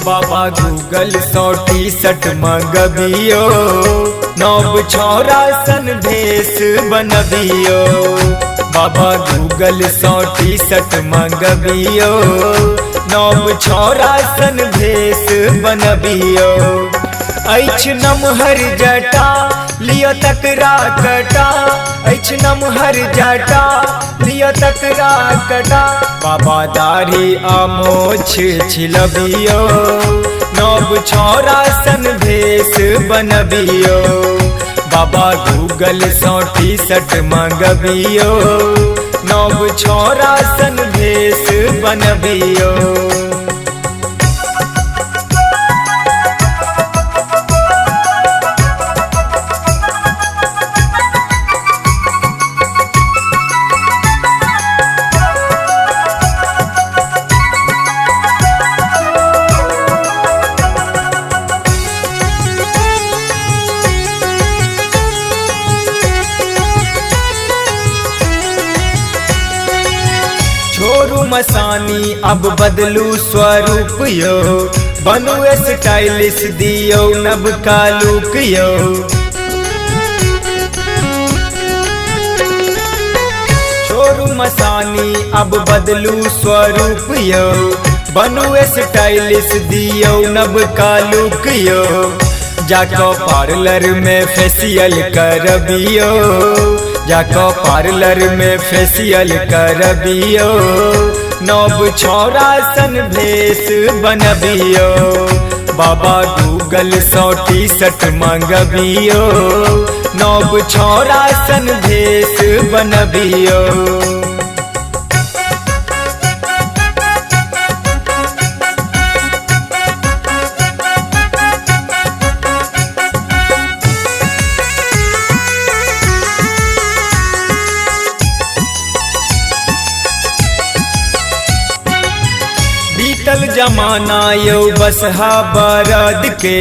बाबा गूगल 100 मंगबियो, नव छौरा सन भेष बनबियो। बाबा गूगल 100 मंगबियो, नव छौरा सन भेष बनबियो। ऐछ नमहर जटा लियो तकरा कटा, ऐछ नमहर जटा लियो तकरा कटा। बाबा दाढ़ी आमोछ छिलबियो, नव छौरा सन भेष बनबियो। बाबा गूगल 100 मंगबियो, नव छौरा सन भेष बनबियो। छोरू मसानी अब बदलू स्वरूप यो, बनू स्टाइलिश दियो नब का लुक यो। छोरू मसानी अब बदलू स्वरूप यो, बनू स्टाइलिश दियो नब का लुक यो। जाको पार्लर में फेशियल करबियो, जाको पार्लर में फेशियल करबियो। नव छौरा सन भेष बनबियो, बाबा गूगल 100 मंगबियो। नव छौरा सन भेष बनबियो। बीतल जमाना यो बसहा बरद के,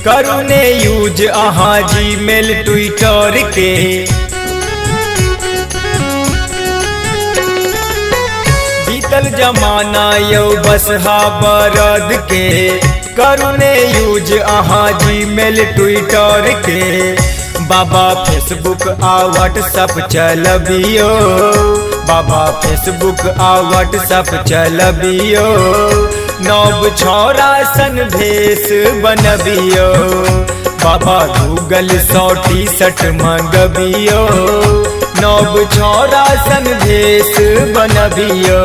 करूने यूज अहाँ जीमेल ट्विटर के। बीतल जमाना यो बसहा बरद के, करूने यूज अहाँ जीमेल ट्विटर के। बाबा फेसबुक आ व्हाट्सएप चलबियो, बाबा फेसबुक आ व्हाट्सएप चलबियो। नव छौरा सन भेष बनबियो, बाबा गूगल 100 मंगबियो। नव छौरा सन भेष बनबियो।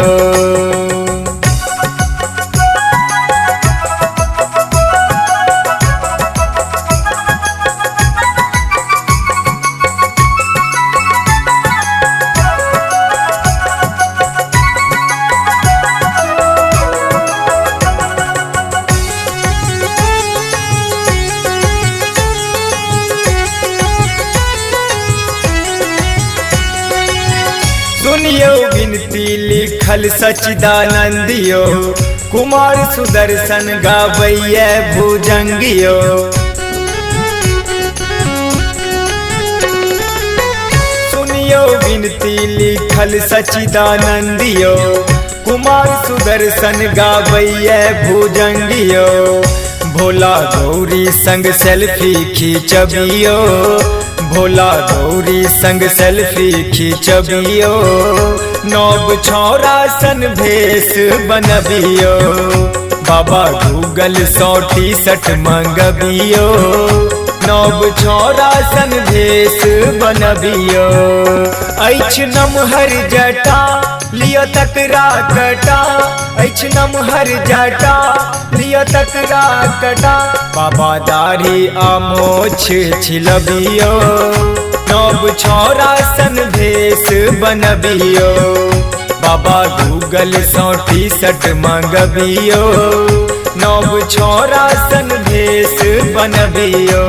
सुनियो विनती लिखल सच्चिदानंदियो, कुमार सुदर्शन गावैये भुजंगियो। सुनियो विनती लिखल सच्चिदानंदियो, कुमार सुदर्शन गावैये भुजंगियो। भोला गौरी संग सेल्फी खींचबियो, भोला गौरी संग सेल्फी खींचबियो। नव छौरा सन भेष बनबियो, बाबा गूगल 100 मंगबियो। नव छौरा सन भेष बनबियो। ऐछ नमहर जटा लियो तकरा कटा, ऐछ नमहर जटा लियो तकरा कटा। बाबा दाढ़ी आमोछ छिलबियो, नव छौरा सन भेष बनबियो। बाबा गूगल 100 मंगबियो, नव छौरा सन भेष बनबियो।